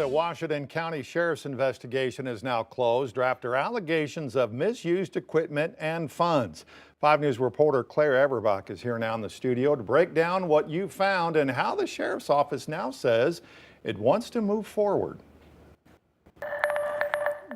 The Washington County Sheriff's investigation is now closed after allegations of misused equipment and funds. 5 News reporter Claire Everbach is here now in the studio to break down what you found and how the Sheriff's Office now says it wants to move forward.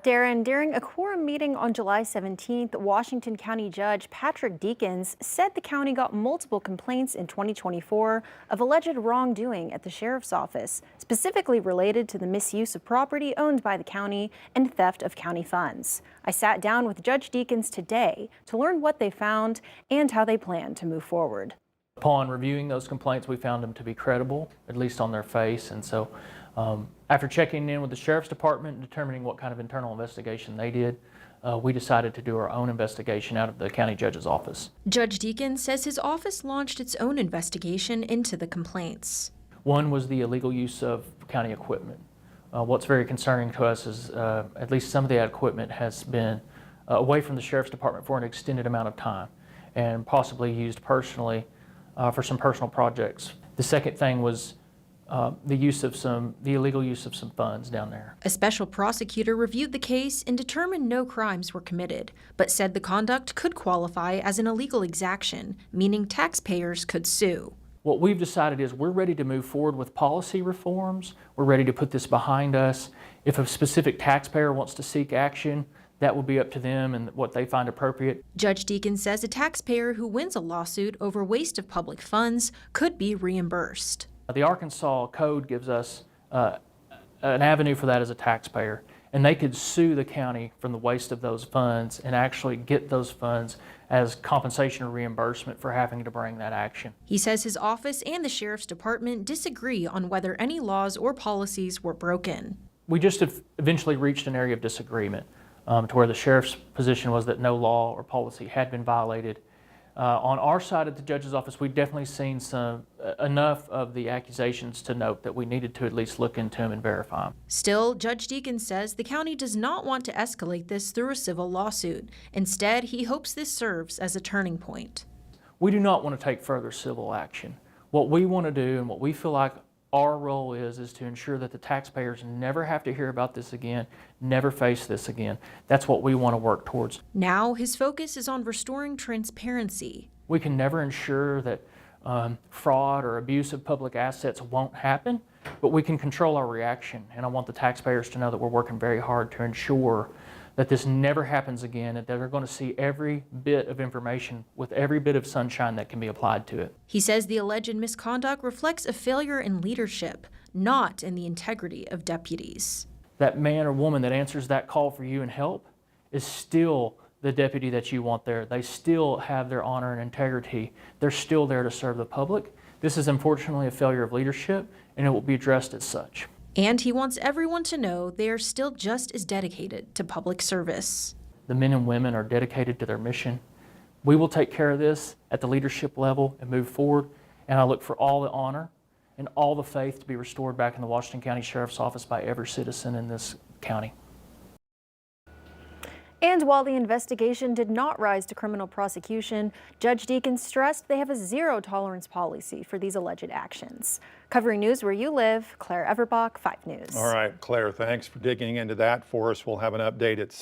Darren, during a quorum meeting on July 17th, Washington County Judge Patrick Deakins said the county got multiple complaints in 2024 of alleged wrongdoing at the Sheriff's Office, specifically related to the misuse of property owned by the county and theft of county funds. I sat down with Judge Deakins today to learn what they found and how they plan to move forward. Upon reviewing those complaints, we found them to be credible, at least on their face, and so after checking in with the Sheriff's Department and determining what kind of internal investigation they did, we decided to do our own investigation out of the county judge's office. Judge Deakins says his office launched its own investigation into the complaints. One was the illegal use of county equipment. What's very concerning to us is at least some of the equipment has been away from the Sheriff's Department for an extended amount of time and possibly used personally for some personal projects. The second thing was the illegal use of some funds down there. A special prosecutor reviewed the case and determined no crimes were committed, but said the conduct could qualify as an illegal exaction, meaning taxpayers could sue. What we've decided is we're ready to move forward with policy reforms. We're ready to put this behind us. If a specific taxpayer wants to seek action, that will be up to them and what they find appropriate. Judge Deakins says a taxpayer who wins a lawsuit over waste of public funds could be reimbursed. The Arkansas Code gives us an avenue for that as a taxpayer, and they could sue the county from the waste of those funds and actually get those funds as compensation or reimbursement for having to bring that action. He says his office and the Sheriff's Department disagree on whether any laws or policies were broken. We just have eventually reached an area of disagreement to where the sheriff's position was that no law or policy had been violated. On our side at the judge's office, we've definitely seen enough of the accusations to note that we needed to at least look into them and verify them. Still, Judge Deakins says the county does not want to escalate this through a civil lawsuit. Instead, he hopes this serves as a turning point. We do not want to take further civil action. What we want to do and what we feel like our role is to ensure that the taxpayers never have to hear about this again, never face this again. That's what we want to work towards. Now his focus is on restoring transparency. We can never ensure that fraud or abuse of public assets won't happen, but we can control our reaction. And I want the taxpayers to know that we're working very hard to ensure that this never happens again, and that they're going to see every bit of information with every bit of sunshine that can be applied to it. He says the alleged misconduct reflects a failure in leadership, not in the integrity of deputies. That man or woman that answers that call for you and help is still the deputy that you want there. They still have their honor and integrity. They're still there to serve the public. This is unfortunately a failure of leadership, and it will be addressed as such. And he wants everyone to know they are still just as dedicated to public service. The men and women are dedicated to their mission. We will take care of this at the leadership level and move forward, and I look for all the honor and all the faith to be restored back in the Washington County Sheriff's Office by every citizen in this county. And while the investigation did not rise to criminal prosecution, Judge Deakins stressed they have a zero-tolerance policy for these alleged actions. Covering news where you live, Claire Everbach, 5 News. All right, Claire, thanks for digging into that for us. We'll have an update at 6.